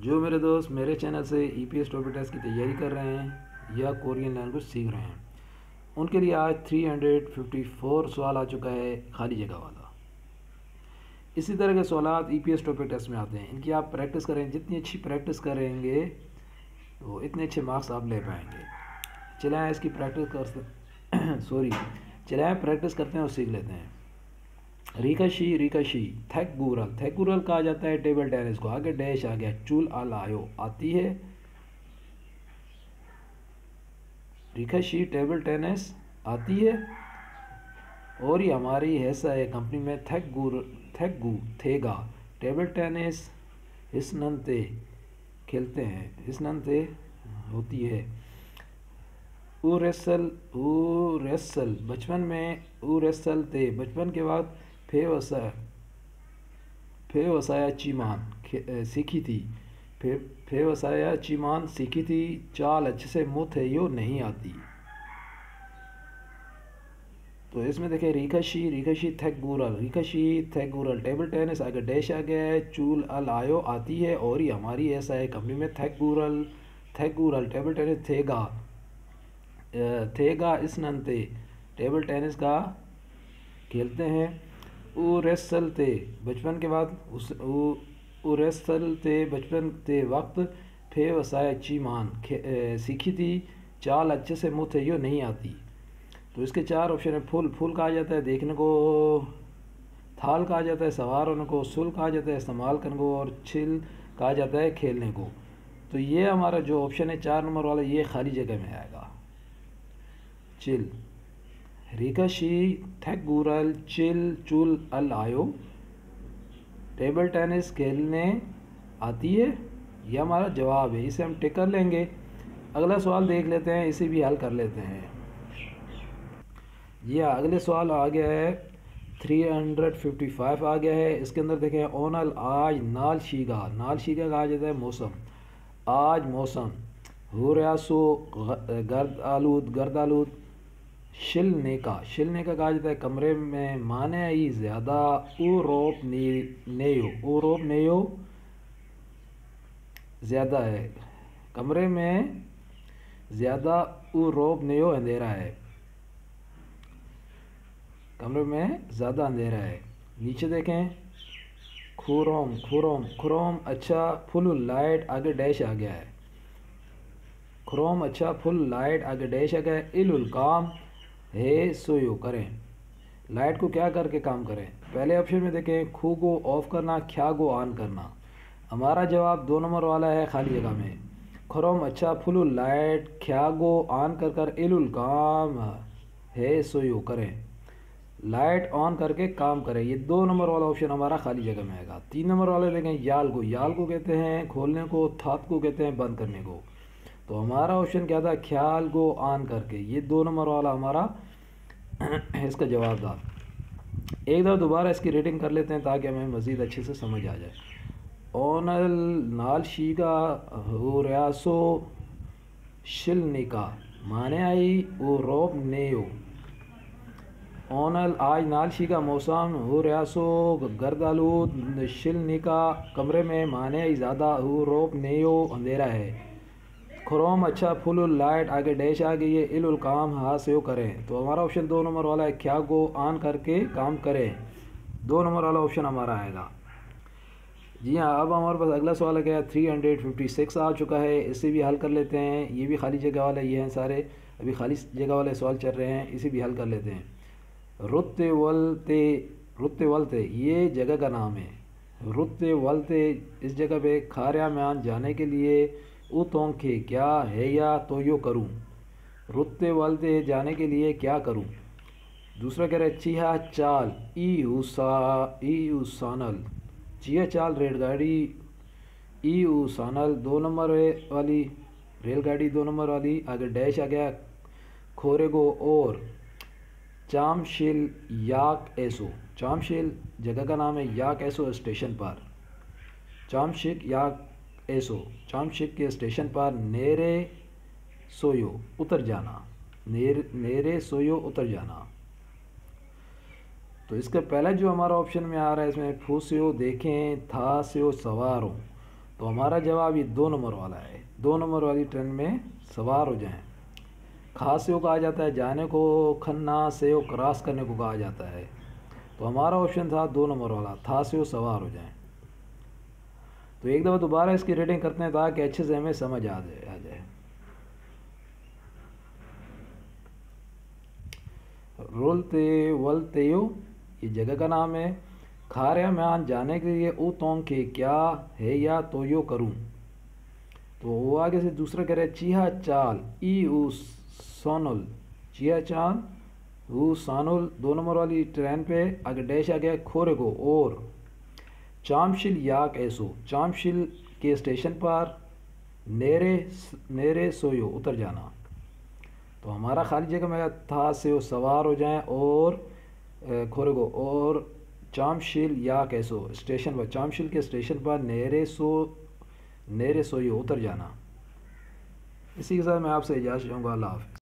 जो मेरे दोस्त मेरे चैनल से EPS टॉपिक टेस्ट की तैयारी कर रहे हैं या कोरियन लैंग्वेज सीख रहे हैं, उनके लिए आज 354 सवाल आ चुका है खाली जगह वाला। इसी तरह के सवाल EPS टॉपिक टेस्ट में आते हैं। इनकी आप प्रैक्टिस करें, जितनी अच्छी प्रैक्टिस करेंगे तो इतने अच्छे मार्क्स आप ले पाएंगे। चलें इसकी प्रैक्टिस प्रैक्टिस करते हैं और सीख लेते हैं। रिकाशी थैगूरल कहा जाता है टेबल टेनिस को। आगे डैश आ गया, चूल आलायो आती है। रिकाशी टेबल टेनिस आती है और ये हमारी ऐसा है कंपनी में थैगू थेगा टेबल टेनिस हिस्नंते खेलते हैं, हिस्नंते होती है। उरेसल बचपन में उरेसल थे, बचपन के बाद फे वसाया चीमान सीखी थी। फे वसाया चीमान सीखी थी। चाल अच्छे से मुँह थे यो नहीं आती। तो इसमें देखें रिकाशी थैगूरल टेबल टेनिस, आगे डैश आ गया है, चूल अल आयो आती है और ये हमारी ऐसा है कंपनी में थैगूरल टेबल टेनिस थेगा इसनंते टेबल टेनिस का खेलते हैं। उरेसल थे बचपन के बाद उरेसल थे बचपन ते वक्त फे वसाया चीमान सीखी थी। चाल अच्छे से मुँह थे यो नहीं आती। तो इसके चार ऑप्शन है। फूल कहा जाता है देखने को, थाल कहा जाता है सवार होने को, सुल कहा जाता है इस्तेमाल करने को और छिल कहा जाता है खेलने को। तो ये हमारा जो ऑप्शन है 4 नंबर वाला, ये खाली जगह में आएगा। चिल रिकाशी थैगूरल चिल चूल अल आयो टेबल टेनिस खेलने आती है, ये हमारा जवाब है। इसे हम टिक कर लेंगे। अगला सवाल देख लेते हैं, इसे भी हल कर लेते हैं। जी हाँ, अगले सवाल आ गया है 355 आ गया है। इसके अंदर देखें ओनल आज नाल शीगा कहा जाता है मौसम। आज मौसम हुर्यासो गर्द आलूद शिलने का कहा जाता है कमरे में। माने ही ज़्यादा उरोप नेयो ज़्यादा है, कमरे में ज़्यादा उरोप नेयो अंधेरा है, कमरे में ज़्यादा अंधेरा है। नीचे देखें खुरोम अच्छा फुल लाइट, आगे डैश आ गया है। खुरोम अच्छा फुल लाइट, आगे डैश आ गया है। इलुल काम है सोयो करें, लाइट को क्या करके काम करें। पहले ऑप्शन में देखें खू को ऑफ करना, ख्या को ऑन करना। हमारा जवाब 2 नंबर वाला है खाली जगह में। खुरोम अच्छा फुल लाइट, ख्या को ऑन कर इलुल काम है सोयो करें, लाइट ऑन करके काम करें। ये 2 नंबर वाला ऑप्शन हमारा खाली जगह में आएगा। 3 नंबर वाले देखें याल को कहते हैं खोलने को, थात को कहते हैं बंद करने को। तो हमारा ऑप्शन क्या था, ख्याल को ऑन करके। ये 2 नंबर वाला हमारा इसका जवाब था। एक दफ़ा दोबारा इसकी रेटिंग कर लेते हैं ताकि हमें मज़ीद अच्छे से समझ आ जाए। ओनल नाल शीगा हुर्यासो शिलनिका माने आई ओ रोब नेयो। ओनल आज नालशी का मौसम हुर्यासो गर्दालूद शिलनिका कमरे में माने ज़्यादा रोप नेयो अंधेरा है। खुरोम अच्छा फुल लाइट, आगे डैश आ गई है। इलुल काम हाथ से करें। तो हमारा ऑप्शन 2 नंबर वाला है, क्या को ऑन करके काम करें। 2 नंबर वाला ऑप्शन हमारा आएगा। जी हाँ, अब हमारे पास अगला सवाल है 356 आ चुका है। इसे भी हल कर लेते हैं। ये भी खाली जगह वाला, ये हैं सारे अभी खाली जगह वाले सवाल चल रहे हैं, इसे भी हल कर लेते हैं। रुत्तेवलते ये जगह का नाम है। रुत्तेवलते इस जगह पे खार्याम्यान जाने के लिए उतोंखे क्या है या तो यो करूँ। रुत्तेवलते जाने के लिए क्या करूँ। दूसरा कह रहा है चीहा चाल ई उसानल, चीहा चाल रेलगाड़ी ई उसानल 2 नंबर वाली रेलगाड़ी 2 नंबर वाली, आगे डैश आ गया खोरेगो और चामशिल याक एसो। चामशिल जगह का नाम है, याक एसो स्टेशन पर। चामशिक याक एसो चामशिक के स्टेशन पर नेरे सोयो उतर जाना, नेरे सोयो उतर जाना। तो इसका पहला जो हमारा ऑप्शन में आ रहा है, इसमें फूस्यो देखें, था से सवार हो। तो हमारा जवाब ये 2 नंबर वाला है। 2 नंबर वाली ट्रेन में सवार हो जाएं। खा से कहा जाता है जाने को, खन्ना से क्रॉस करने को कहा जाता है। तो हमारा ऑप्शन था 2 नंबर वाला, था से सवार हो जाएं। तो एक दफ़ा दोबारा इसकी रीडिंग करते हैं ताकि अच्छे से हमें समझ आ जाए। रोलते वलतेयो ये जगह का नाम है। खार्या म्यान जाने के लिए ओ तोंग के क्या है या तो यो करूँ। तो वो आगे से दूसरा कह रहे हैं चीहा चाल ई ऊ सोनल, चीहा चाल ऊ सोनल 2 नंबर वाली ट्रेन पे आगे डैश आ गया खोरे को और चामशिल याक ऐसो, चामशिल के स्टेशन पर नेरे नेरे सोयो उतर जाना। तो हमारा खाली जगह में था से वो सवार हो जाएं और खोरे को और चामशिल या कैसो स्टेशन पर, चामशिल के स्टेशन पर नेरे सोयो उतर जाना। इसी के साथ मैं आपसे इजाज़त चाहूँगा। अल्लाह हाफ़िज़।